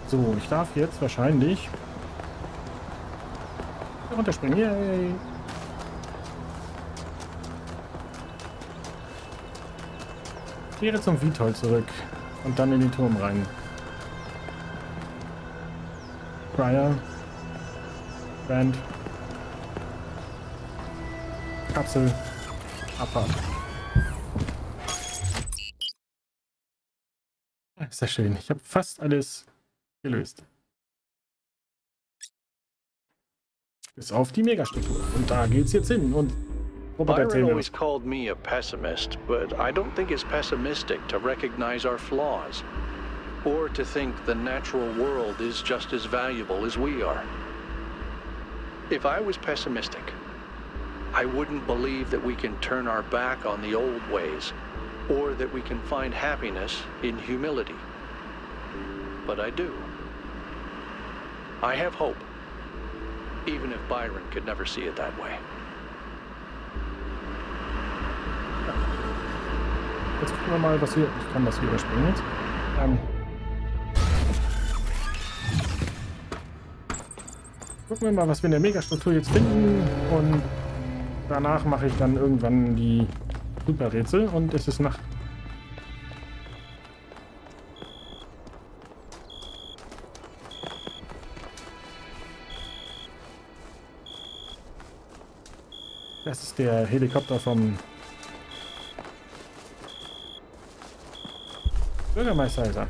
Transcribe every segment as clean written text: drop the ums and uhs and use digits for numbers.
So, ich darf jetzt wahrscheinlich runterspringen. Yay! Kehre zum Vitol zurück und dann in den Turm rein. Briar. Band. Kapsel. Abfahrt. Ist ja schön. Ich habe fast alles gelöst. Bis auf die Megastruktur. Und da geht's jetzt hin. Und Byron always called me a pessimist, but I don't think it's pessimistic to recognize our flaws, or to think the natural world is just as valuable as we are. If I was pessimistic, I wouldn't believe that we can turn our back on the old ways, or that we can find happiness in humility. But I do. I have hope, even if Byron could never see it that way. Jetzt gucken wir mal, was wir... Ich kann das hier überspringen jetzt. Gucken wir mal, was wir in der Megastruktur jetzt finden. Und danach mache ich dann irgendwann die Superrätsel. Und es ist Nacht. Das ist der Helikopter vom Bürgermeister. Ist er.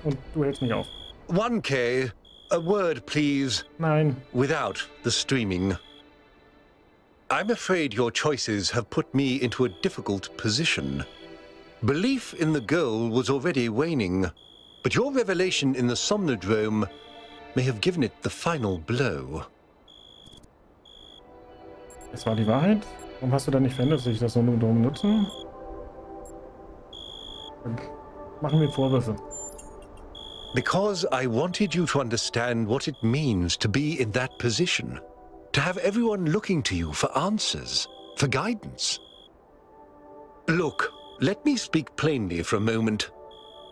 Und du hältst mich auf. 1K, a word please. Nein. Without the streaming. I'm afraid your choices have put me into a difficult position. Belief in the goal was already waning, but your revelation in the Somnodrome may have given it the final blow. Das war die Wahrheit? Warum hast du da nicht verändert, dass ich das nur drum nutze? Dann machen wir Vorwürfe. Because I wanted you to understand what it means to be in that position. To have everyone looking to you for answers, for guidance. Look, let me speak plainly for a moment.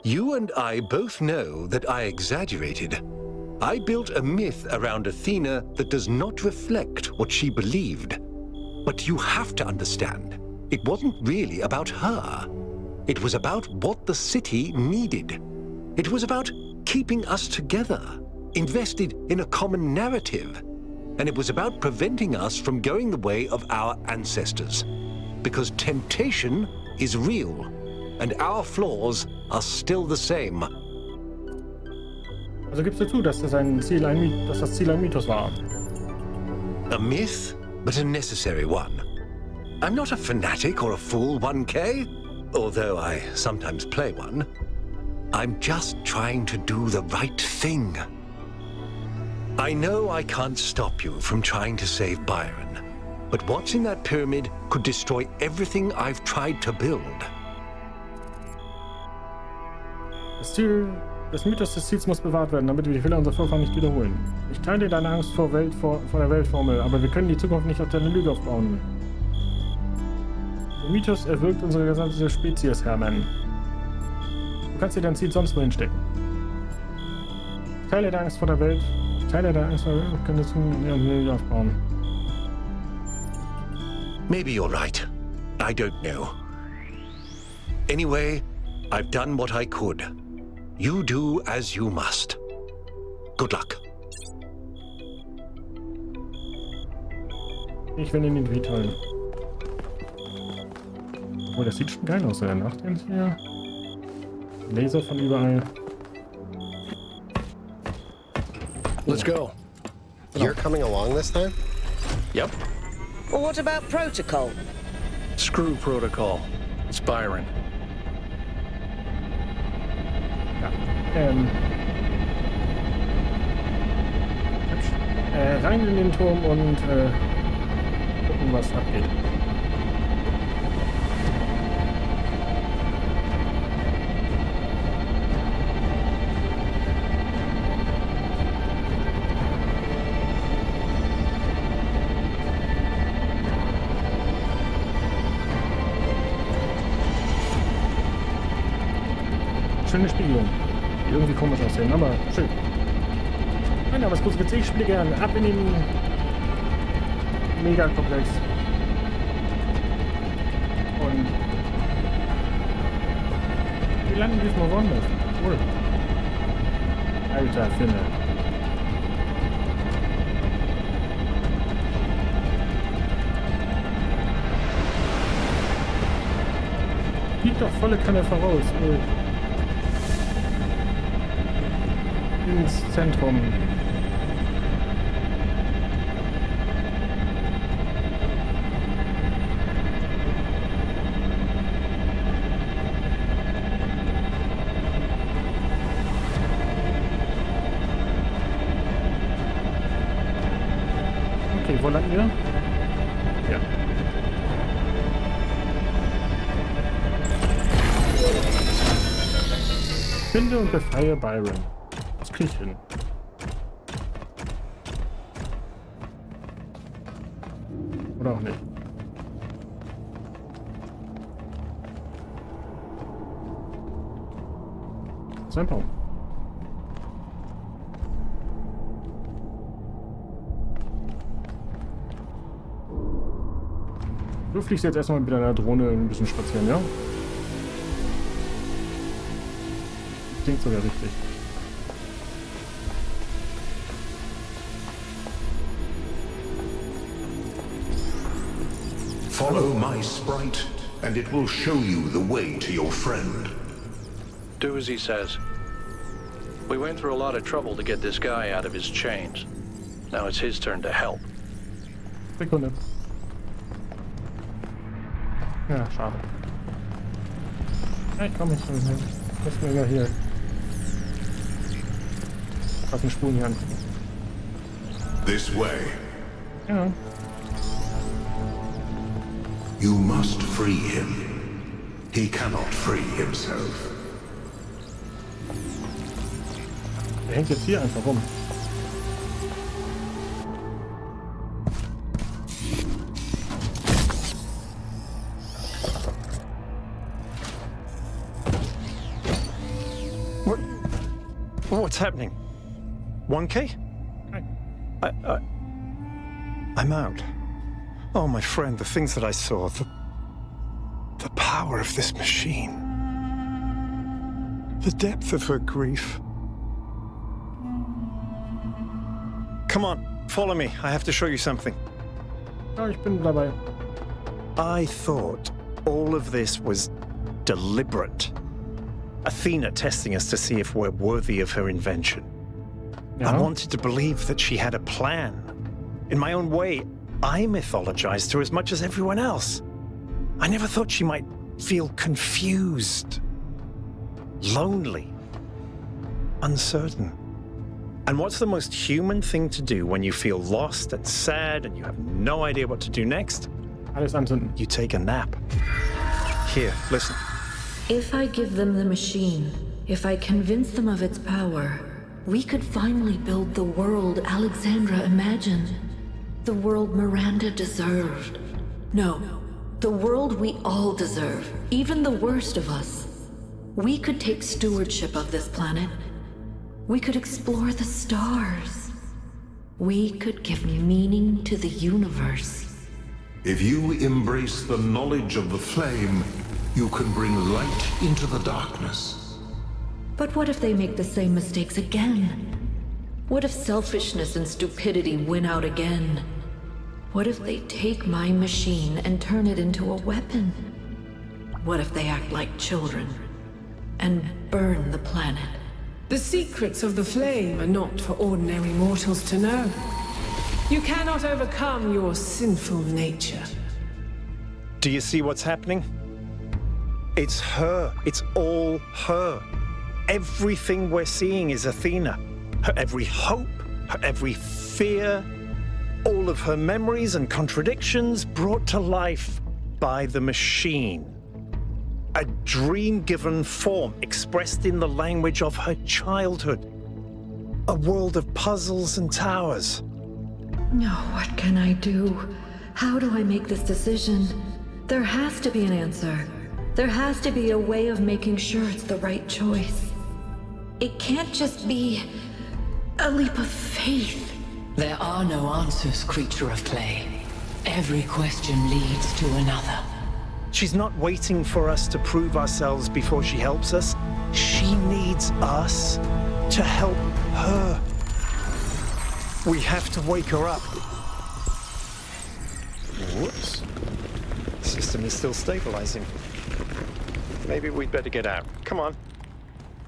You and I both know that I exaggerated. I built a myth around Athena that does not reflect what she believed. But you have to understand, it wasn't really about her. It was about what the city needed. It was about keeping us together, invested in a common narrative. And it was about preventing us from going the way of our ancestors. Because temptation is real, and our flaws are still the same. Also gibst du zu, dass das Ziel ein Mythos war? A myth, but a necessary one. I'm not a fanatic or a fool, 1K, although I sometimes play one. I'm just trying to do the right thing. I know I can't stop you from trying to save Byron, but what's in that pyramid could destroy everything I've tried to build. Das Ziel des Mythos des Ziels muss bewahrt werden, damit wir die Fehler unserer Vorfahren nicht wiederholen. Ich teile deine Angst vor der Weltformel, aber wir können die Zukunft nicht auf deine Lüge aufbauen. Der Mythos erwürgt unsere gesamte Spezies, Hermann. Du kannst dir dein Ziel sonst wohin stecken. Ich teile deine Angst vor der Welt. Ich teile deine Angst vor der Welt. Wir können das nicht aufbauen. Maybe you're right. I don't know. Anyway, I've done what I could. You do as you must. Good luck. Ich will in den Vitol. Oh, das sieht schon geil aus in der Nacht jetzt hier. Laser von überall. Let's go. You're coming along this time? Yep. Well, what about protocol? Screw protocol. It's Byron. Ja. Rein in den Turm und gucken, was abgeht. Schöne Spiegelung. irgendwie komisch aussehen, aber schön. Nein, aber es ist kurz witzig, ich spiele gerne. Ab in den Megakomplex. Und wir landen diesmal woanders. Cool. Alter Finne. Fliegt doch volle Kanne voraus. Ins Zentrum. Okay, wo landen wir? Ja. Finde und befreie Byron. Das krieg ich hin. Oder auch nicht. Sein Baum. Du fliegst jetzt erstmal mit deiner Drohne ein bisschen spazieren, ja? Klingt sogar richtig. Follow my sprite, and it will show you the way to your friend. Do as he says. We went through a lot of trouble to get this guy out of his chains. Now it's his turn to help. Sekunde. Ja, schade. Ja, ich komme nicht hin. Lass mir ja hier. Lass eine Spuren hier angucken. This way. Ja. You must free him. He cannot free himself. Der hängt jetzt hier einfach rum. What's happening? 1K? Hi. I'm out. Oh, my friend, the things that I saw, the power of this machine, the depth of her grief. Come on, follow me. I have to show you something. Ja, ich bin dabei. I thought all of this was deliberate. Athena testing us to see if we're worthy of her invention. Ja. I wanted to believe that she had a plan. In my own way, I mythologized her as much as everyone else. I never thought she might feel confused, lonely, uncertain. And what's the most human thing to do when you feel lost and sad and you have no idea what to do next? Alles anzünden. You take a nap. Here, listen. If I give them the machine, if I convince them of its power, we could finally build the world Alexandra imagined. The world Miranda deserved. No, the world we all deserve, even the worst of us. We could take stewardship of this planet. We could explore the stars. We could give meaning to the universe. If you embrace the knowledge of the flame, you can bring light into the darkness. But what if they make the same mistakes again? What if selfishness and stupidity win out again? What if they take my machine and turn it into a weapon? What if they act like children and burn the planet? The secrets of the flame are not for ordinary mortals to know. You cannot overcome your sinful nature. Do you see what's happening? It's her. It's all her. Everything we're seeing is Athena. Her every hope, her every fear, all of her memories and contradictions brought to life by the machine. A dream-given form expressed in the language of her childhood. A world of puzzles and towers. No, what can I do? How do I make this decision? There has to be an answer. There has to be a way of making sure it's the right choice. It can't just be a leap of faith. There are no answers, creature of clay. Every question leads to another. She's not waiting for us to prove ourselves before she helps us. She needs us to help her. We have to wake her up. Whoops. The system is still stabilizing. Maybe we'd better get out. Come on.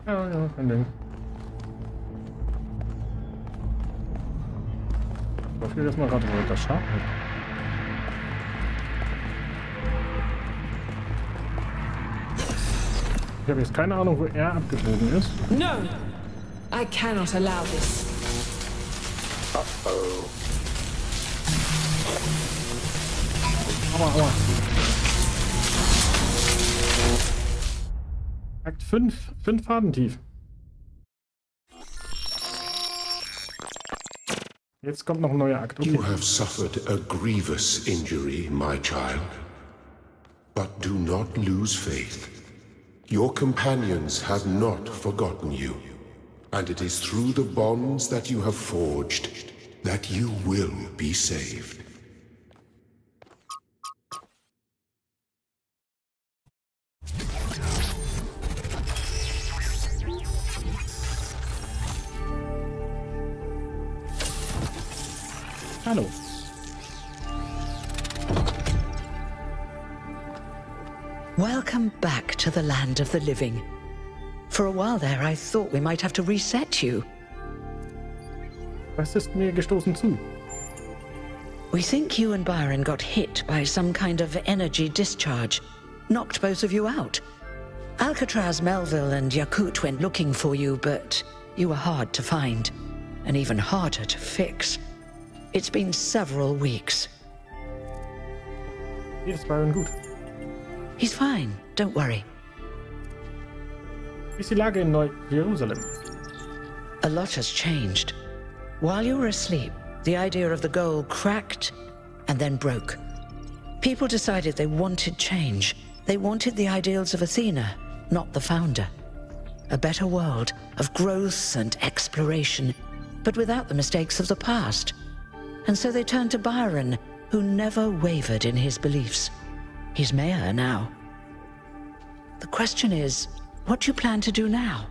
Ja, kein Ding. So viel erstmal gerade so das Schaf. Ich habe jetzt keine Ahnung, wo er abgebogen ist. No! I cannot allow this. Uh-oh. Aua, aua. Akt 5. 5 Faden tief. Jetzt kommt noch ein neuer Akt. Okay. You have suffered a grievous injury, my child. But do not lose faith. Your companions have not forgotten you. And it is through the bonds that you have forged that you will be saved. Hallo. Welcome back to the land of the living. For a while there, I thought we might have to reset you. Was ist mir gestoßen zu? We think you and Byron got hit by some kind of energy discharge. Knocked both of you out. Alcatraz, Melville, and Yakut went looking for you, but you were hard to find. And even harder to fix. It's been several weeks. Hier ist Byron gut. He's fine, don't worry. Wie ist die Lage in Neu-Jerusalem? A lot has changed. While you were asleep, the idea of the goal cracked and then broke. People decided they wanted change. They wanted the ideals of Athena, not the founder. A better world of growth and exploration, but without the mistakes of the past. And so they turned to Byron, who never wavered in his beliefs. He's mayor now. The question is, what do you plan to do now?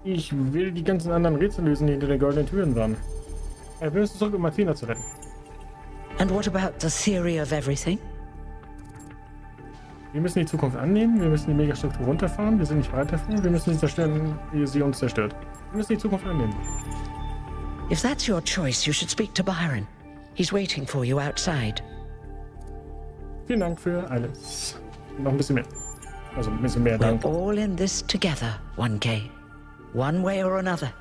Ich will die ganzen anderen Rätsel lösen, die hinter den goldenen Türen waren. Wir müssen zurück, um Athena zu retten. And what about the theory of everything? Wir müssen die Zukunft annehmen, wir müssen die Megastruktur runterfahren, wir sind nicht bereit dafür, wir müssen sie zerstören, wie sie uns zerstört. Wir müssen die Zukunft annehmen. If that's your choice, you should speak to Byron. He's waiting for you outside. Vielen Dank für alles. Noch ein bisschen mehr. Also ein bisschen mehr Dank. We're all in this together, 1K. One way or another.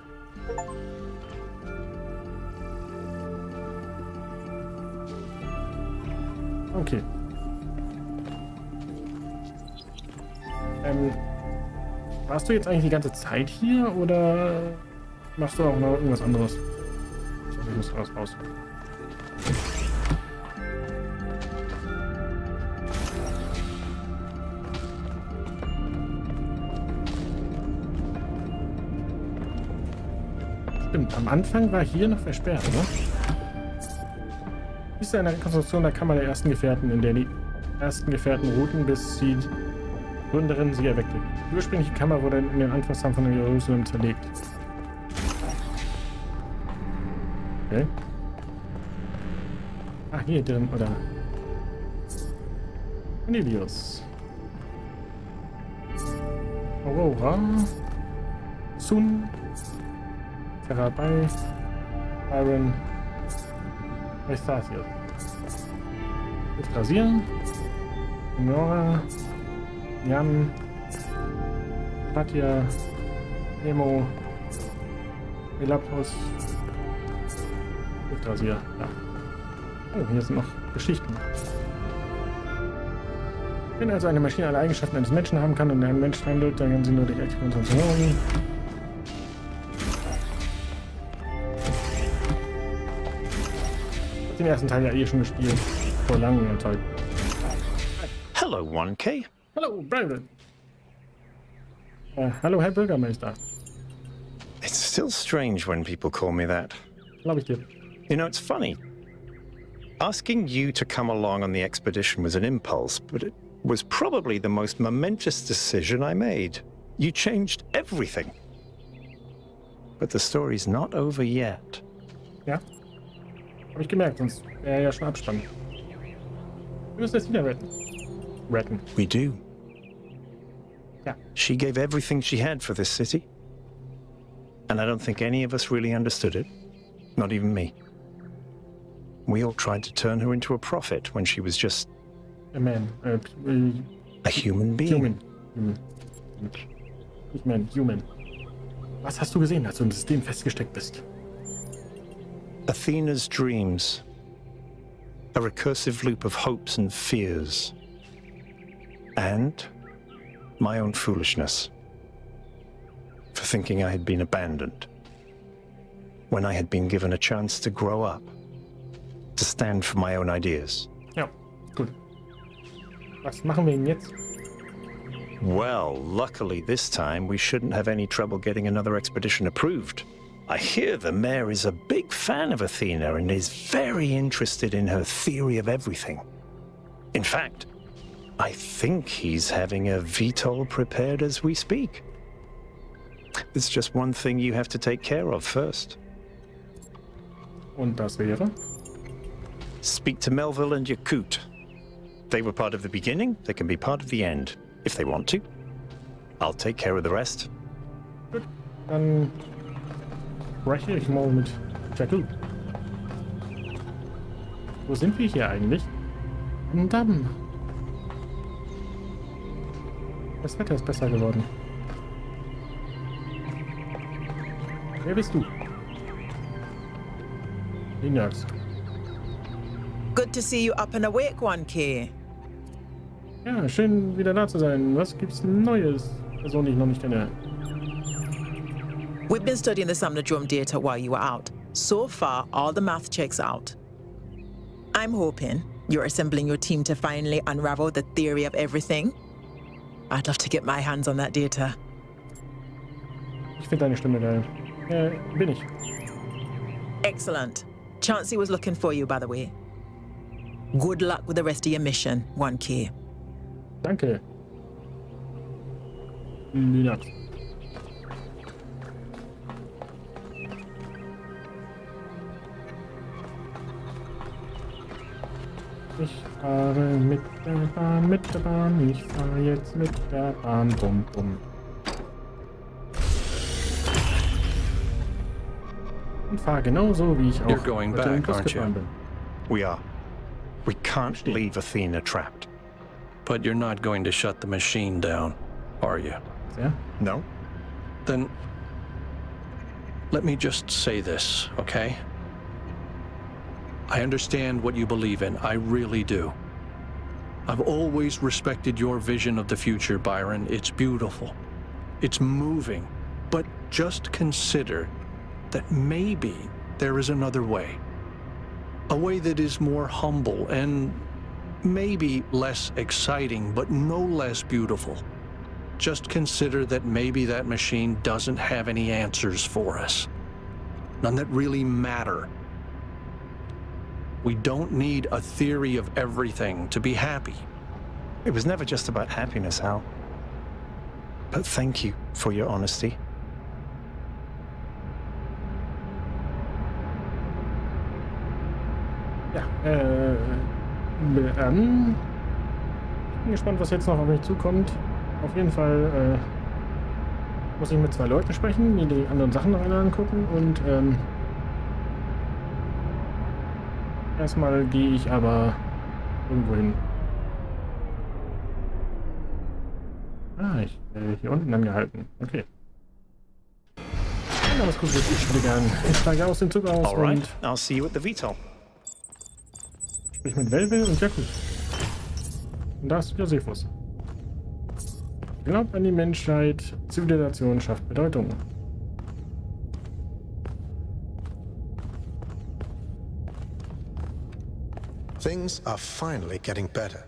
Okay. Warst du jetzt eigentlich die ganze Zeit hier oder machst du auch noch irgendwas anderes? Ich muss raus. Stimmt, am Anfang war hier noch versperrt, oder? Dies ist eine Rekonstruktion der Kammer der ersten Gefährten, in der die ersten Gefährten ruhten, bis die Gründerin sie erweckte. Die ursprüngliche Kammer wurde in den Anfangstagen von Jerusalem zerlegt. Okay. Ah, hier drin, oder? Cornelius. Aurora. Sun. Terabai. Byron. Eustathiel. Luft rasieren. Nora. Jan. Katja. Nemo. Melapos. Luftrasier. Ja. Oh, hier sind noch Geschichten. Wenn also eine Maschine alle Eigenschaften eines Menschen haben kann und ein Mensch handelt, dann kann sie nur durch aktive Transformation. Ich habe den ersten Teil ja eh schon gespielt. Vor langer Zeit. Hello, 1K. Hallo, Byron. Hallo, Herr Bürgermeister. It's still strange when people call me that. Glaube ich dir. You know, it's funny. Asking you to come along on the expedition was an impulse, but it was probably the most momentous decision I made. You changed everything. But the story's not over yet. Ja. Habe ich gemerkt, sonst wäre ja schon Abstand. Wir müssen es wieder retten. We do. Ja. She gave everything she had for this city. And I don't think any of us really understood it. Not even me. We all tried to turn her into a prophet when she was just... A man. A human being. Human. Was hast du gesehen, als du im System festgesteckt bist? Athena's dreams. A recursive loop of hopes and fears. And my own foolishness. For thinking I had been abandoned. When I had been given a chance to grow up. To stand for my own ideas. Ja, gut. Was machen wir denn jetzt? Well, luckily this time we shouldn't have any trouble getting another expedition approved. I hear the mayor is a big fan of Athena and is very interested in her theory of everything. In fact, I think he's having a VTOL prepared as we speak. There's just one thing you have to take care of first. Und das wäre? Speak to Melville and Yakut. They were part of the beginning, they can be part of the end, if they want to. I'll take care of the rest. Gut, dann spreche ich mal mit Jakut. Wo sind wir hier eigentlich? Am Damm. Das Wetter ist besser geworden. Wer bist du? Linux. Good to see you up and awake, 1K. Ja, schön wieder da zu sein. Was gibt's Neues? Person, die ich noch nicht kenne. We've been studying the Samnodrome data while you were out. So far, all the math checks out. I'm hoping you're assembling your team to finally unravel the theory of everything. I'd love to get my hands on that data. Ich finde deine Stimme geil. Bin ich. Excellent. Chauncey was looking for you, by the way. Good luck with the rest of your mission, 1K. Danke. Linux. Ich fahre mit der Bahn, ich fahre jetzt mit der Bahn, bum bum. Und fahre genauso, wie ich auch You're going heute im back, Bus aren't you? gefahren bin. We are. We can't leave Athena trapped. But you're not going to shut the machine down, are you? Ja? No? Then let me just say this, okay? I understand what you believe in. I really do. I've always respected your vision of the future, Byron. It's beautiful. It's moving. But just consider that maybe there is another way. A way that is more humble and maybe less exciting, but no less beautiful. Just consider that maybe that machine doesn't have any answers for us. None that really matter. We don't need a theory of everything to be happy. It was never just about happiness, Hal. But thank you for your honesty. Ja, ich bin gespannt, was jetzt noch auf mich zukommt. Auf jeden Fall muss ich mit 2 Leuten sprechen, mir die anderen Sachen noch einmal angucken und erstmal gehe ich aber irgendwo hin. Ah, ich werde hier unten angehalten. Okay. Ja, das gucke ich wieder gern. Ich steige aus dem Zug aus Alright, und I'll see you at the VTOL. sprich mit Velvel und Jakut. Und da ist Josephus. Glaubt an die Menschheit, Zivilisation schafft Bedeutung. Things are finally getting better.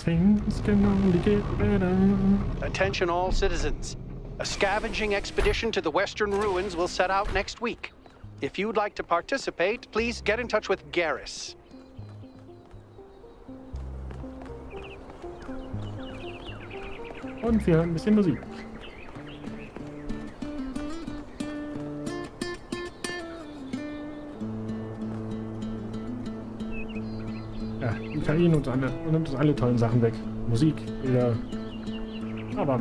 Things can only get better. Attention all citizens. A scavenging expedition to the Western Ruins will set out next week. If you'd like to participate, please get in touch with Garrus. Und wir hören ein bisschen Musik. Ja, die KI nimmt uns alle tollen Sachen weg. Musik, Bilder. Aber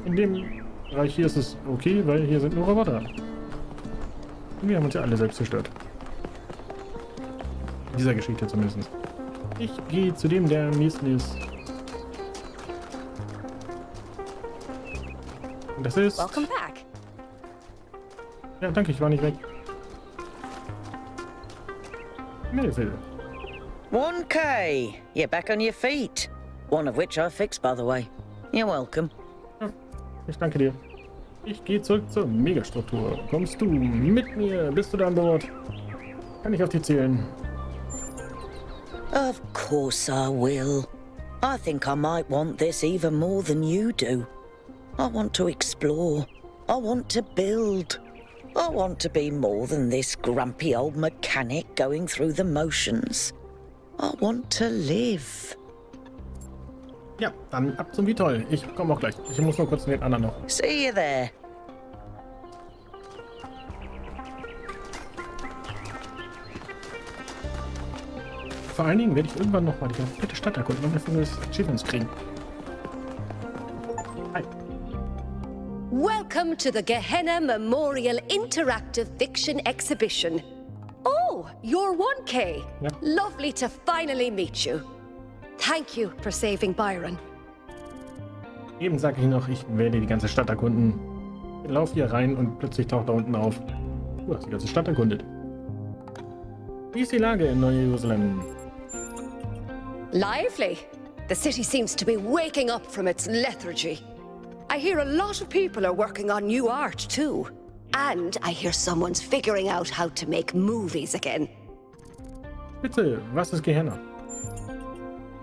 in dem Bereich hier ist es okay, weil hier sind nur Roboter. Und wir haben uns ja alle selbst zerstört. In dieser Geschichte zumindest. Ich gehe zu dem, der am nächsten ist. Und das ist... Welcome back. Ja, danke, ich war nicht weg. Melville. 1K! You're back on your feet. One of which I fixed, by the way. You're welcome. Ja, ich danke dir. Ich gehe zurück zur Megastruktur. Kommst du mit mir? Bist du da an Bord? Kann ich auf dich zählen? Of course I will. I think I might want this even more than you do. I want to explore. I want to build. I want to be more than this grumpy old mechanic going through the motions. I want to live. Ja, dann ab zum Vitoll. Ich komme auch gleich. Ich muss nur kurz den anderen noch. See you there. Vor allen Dingen werde ich irgendwann noch mal die komplette Stadt erkunden und einfach nur das Achievements kriegen. Hi. Welcome to the Gehenna Memorial Interactive Fiction Exhibition. Oh, you're 1K. Ja. Lovely to finally meet you. Thank you for saving Byron. Eben sage ich noch, ich werde die ganze Stadt erkunden. Ich laufe hier rein und plötzlich taucht da unten auf. Du hast die ganze Stadt erkundet. Wie ist die Lage in Neu-Jerusalem? Lively. The city seems to be waking up from its lethargy. I hear a lot of people are working on new art too. And I hear someone's figuring out how to make movies again. Bitte, was ist Gehenna?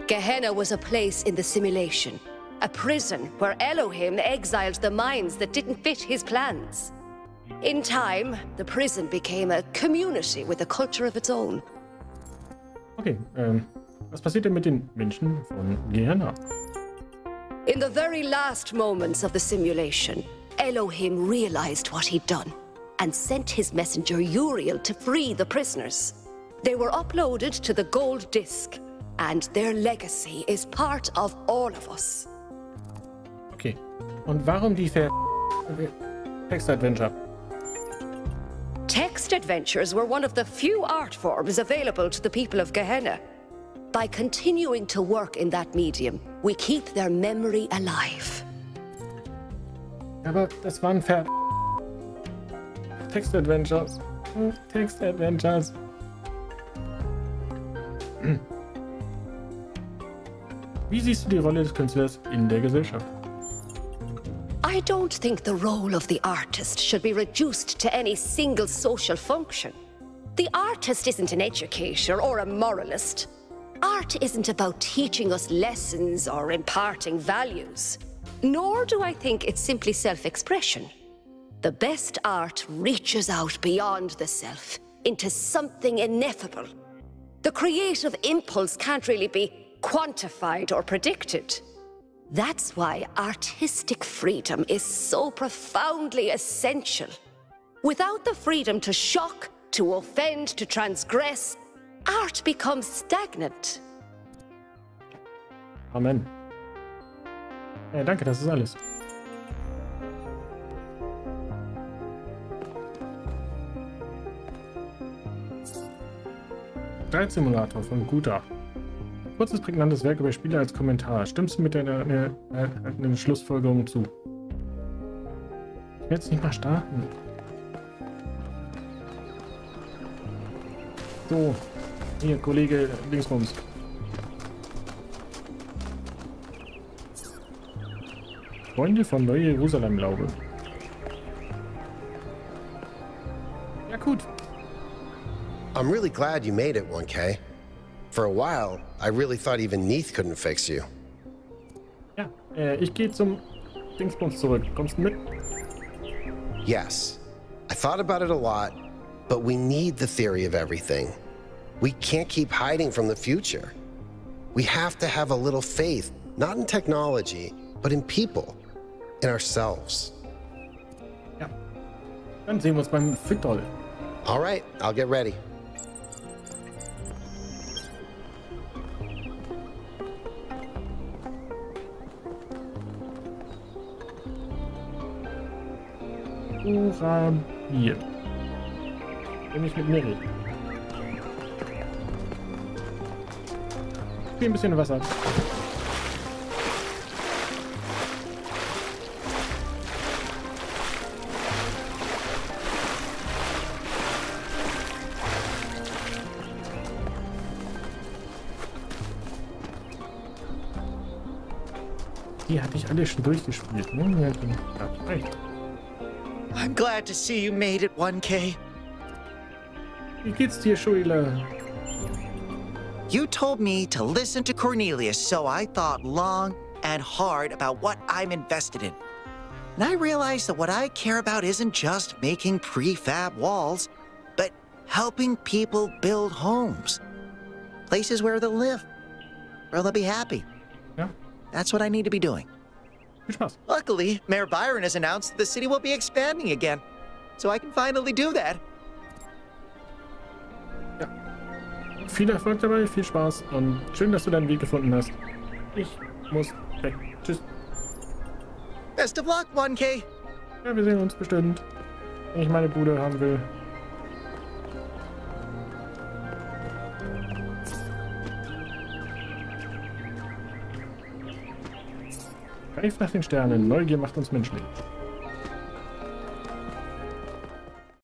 Gehenna was a place in the simulation. A prison where Elohim exiled the minds that didn't fit his plans. In time, the prison became a community with a culture of its own. Okay, was passiert denn mit den Menschen von Gehenna? In the very last moments of the simulation, Elohim realized what he'd done and sent his messenger Uriel to free the prisoners. They were uploaded to the gold disc, and their legacy is part of all of us. Okay, und warum die Text-Adventure? Text adventures were one of the few art forms available to the people of Gehenna. By continuing to work in that medium, we keep their memory alive. Aber das waren Text-Adventures. Text-Adventures. Wie siehst du die Rolle des Künstlers in der Gesellschaft? I don't think the role of the artist should be reduced to any single social function. The artist isn't an educator or a moralist. Art isn't about teaching us lessons or imparting values. Nor do I think it's simply self-expression. The best art reaches out beyond the self, into something ineffable. The creative impulse can't really be quantified or predicted. That's why artistic freedom is so profoundly essential. Without the freedom to shock, to offend, to transgress, art becomes stagnant. Amen. Ja, danke, das ist alles. Simulator von Guta. Kurzes, prägnantes Werk über Spiele als Kommentar. Stimmst du mit einer Schlussfolgerung zu? Ich will jetzt nicht mal starten. So, hier, Kollege Dingsbums. Freunde von Neu-Jerusalem, glaube ich. Ja, gut. I'm really glad you made it, 1K. For a while, I really thought even Neith couldn't fix you. Ja, ich gehe zum Dingsbums zurück. Kommst du mit? Yes. I thought about it a lot, but we need the theory of everything. We can't keep hiding from the future. We have to have a little faith, not in technology, but in people, in ourselves. Ja. Dann sehen wir uns beim Fickdoll. All right, I'll get ready. Hier. Nehme ich mit mir reden. Hier ein bisschen Wasser. Die hatte ich alle schon durchgespielt. Ne? Ja, reicht. I'm glad to see you made it, 1K. Wie geht's dir, Schuile? You told me to listen to Cornelius, so I thought long and hard about what I'm invested in. And I realized that what I care about isn't just making prefab walls, but helping people build homes. Places where they'll live, where they'll be happy. Yeah. That's what I need to be doing. Viel Spaß. Luckily, Mayor Byron has announced that the city will be expanding again, so I can finally do that. Ja. Viel Erfolg dabei, viel Spaß und schön, dass du deinen Weg gefunden hast. Ich muss weg. Tschüss. Best of luck, 1K. Ja, wir sehen uns bestimmt. Wenn ich meine Bude haben will. Greif nach den Sternen. Neugier macht uns menschlich.